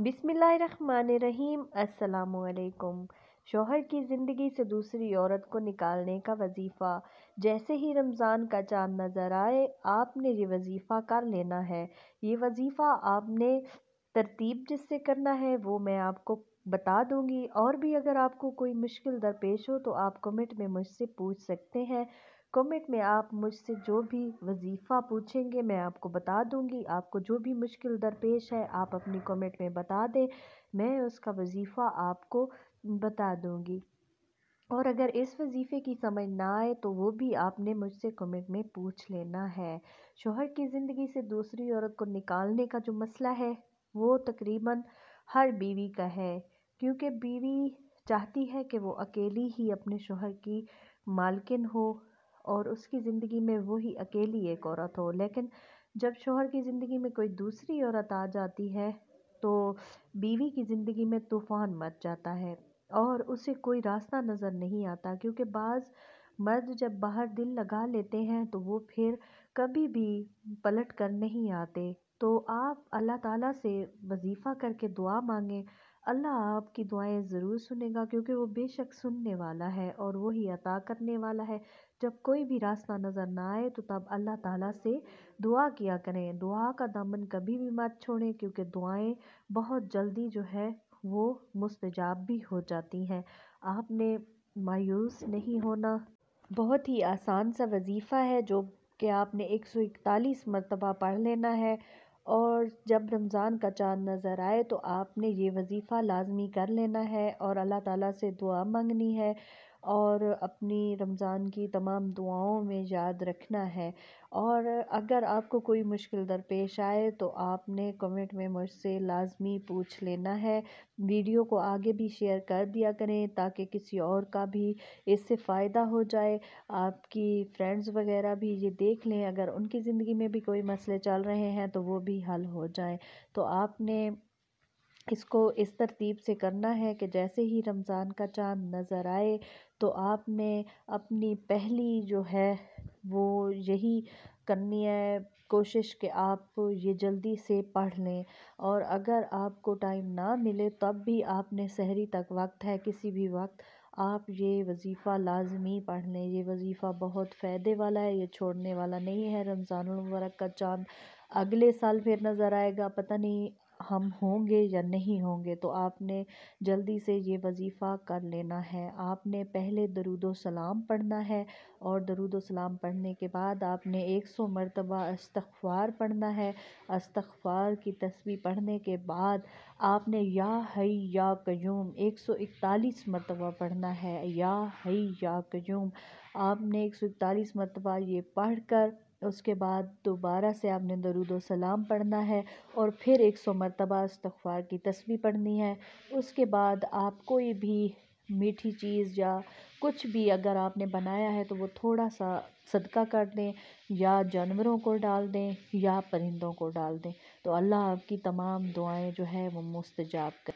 बिस्मिल्लाहिर्रहमानिर्रहीम। अस्सलामुअलैकुम। शौहर की ज़िंदगी से दूसरी औरत को निकालने का वजीफ़ा। जैसे ही रमज़ान का चाँद नज़र आए आपने ये वजीफ़ा कर लेना है। ये वजीफ़ा आपने तरतीब जिससे करना है वो मैं आपको बता दूंगी, और भी अगर आपको कोई मुश्किल दरपेश हो तो आप कमेंट में मुझसे पूछ सकते हैं। कमेंट में आप मुझसे जो भी वजीफ़ा पूछेंगे मैं आपको बता दूंगी। आपको जो भी मुश्किल दरपेश है आप अपनी कमेंट में बता दें, मैं उसका वजीफ़ा आपको बता दूंगी। और अगर इस वजीफ़े की समझ ना आए तो वो भी आपने मुझसे कमेंट में पूछ लेना है। शौहर की ज़िंदगी से दूसरी औरत को निकालने का जो मसला है वो तकरीबन हर बीवी का है, क्योंकि बीवी चाहती है कि वो अकेली ही अपने शौहर की मालकिन हो और उसकी ज़िंदगी में वही अकेली एक औरत हो। लेकिन जब शौहर की ज़िंदगी में कोई दूसरी औरत आ जाती है तो बीवी की ज़िंदगी में तूफ़ान मच जाता है और उसे कोई रास्ता नज़र नहीं आता, क्योंकि बाज़ मर्द जब बाहर दिल लगा लेते हैं तो वो फिर कभी भी पलट कर नहीं आते। तो आप अल्लाह ताला से वजीफ़ा करके दुआ मांगें, अल्लाह आपकी दुआएं ज़रूर सुनेगा, क्योंकि वो बेशक सुनने वाला है और वही अता करने वाला है। जब कोई भी रास्ता नज़र ना आए तो तब अल्लाह ताला से दुआ किया करें। दुआ का दामन कभी भी मत छोड़ें, क्योंकि दुआएं बहुत जल्दी जो है वो मुस्तजाब भी हो जाती हैं। आपने मायूस नहीं होना। बहुत ही आसान सा वजीफ़ा है जो कि आपने 141 मरतबा पढ़ लेना है, और जब रमज़ान का चाँद नज़र आए तो आपने ये वजीफ़ा लाजमी कर लेना है और अल्लाह ताला से दुआ मांगनी है और अपनी रमज़ान की तमाम दुआओं में याद रखना है। और अगर आपको कोई मुश्किल दरपेश आए तो आपने कमेंट में मुझसे लाजमी पूछ लेना है। वीडियो को आगे भी शेयर कर दिया करें ताकि किसी और का भी इससे फ़ायदा हो जाए। आपकी फ्रेंड्स वगैरह भी ये देख लें, अगर उनकी ज़िंदगी में भी कोई मसले चल रहे हैं तो वो भी हल हो जाएं। तो आपने इसको इस तरतीब से करना है कि जैसे ही रमज़ान का चाँद नज़र आए तो आपने अपनी पहली जो है वो यही करनी है कोशिश कि आप ये जल्दी से पढ़ लें। और अगर आपको टाइम ना मिले तब भी आपने सहरी तक वक्त है, किसी भी वक्त आप ये वजीफ़ा लाजमी पढ़ लें। ये वजीफ़ा बहुत फ़ायदे वाला है, ये छोड़ने वाला नहीं है। रमज़ानुल मुबारक का चाँद अगले साल फिर नज़र आएगा, पता नहीं हम होंगे या नहीं होंगे, तो आपने जल्दी से ये वजीफ़ा कर लेना है। आपने पहले दरूद व सलाम पढ़ना है और दरूद व सलाम पढ़ने के बाद आपने 100 मरतबा इस्तग़फ़ार पढ़ना है। इस्तग़फ़ार की तस्बीह पढ़ने के बाद आपने या हई या क़य्यूम 141 मरतबा पढ़ना है। या हई या क़य्यूम आपने 141 मरतबा ये पढ़ कर उसके बाद दोबारा से आपने दरूद व सलाम पढ़ना है और फिर 100 मरतबा इस्तग़फ़ार की तस्बीह पढ़नी है। उसके बाद आप कोई भी मीठी चीज़ या कुछ भी अगर आपने बनाया है तो वो थोड़ा सा सदका कर दें या जानवरों को डाल दें या परिंदों को डाल दें, तो अल्लाह आपकी तमाम दुआएं जो है वो मुस्तजाब कर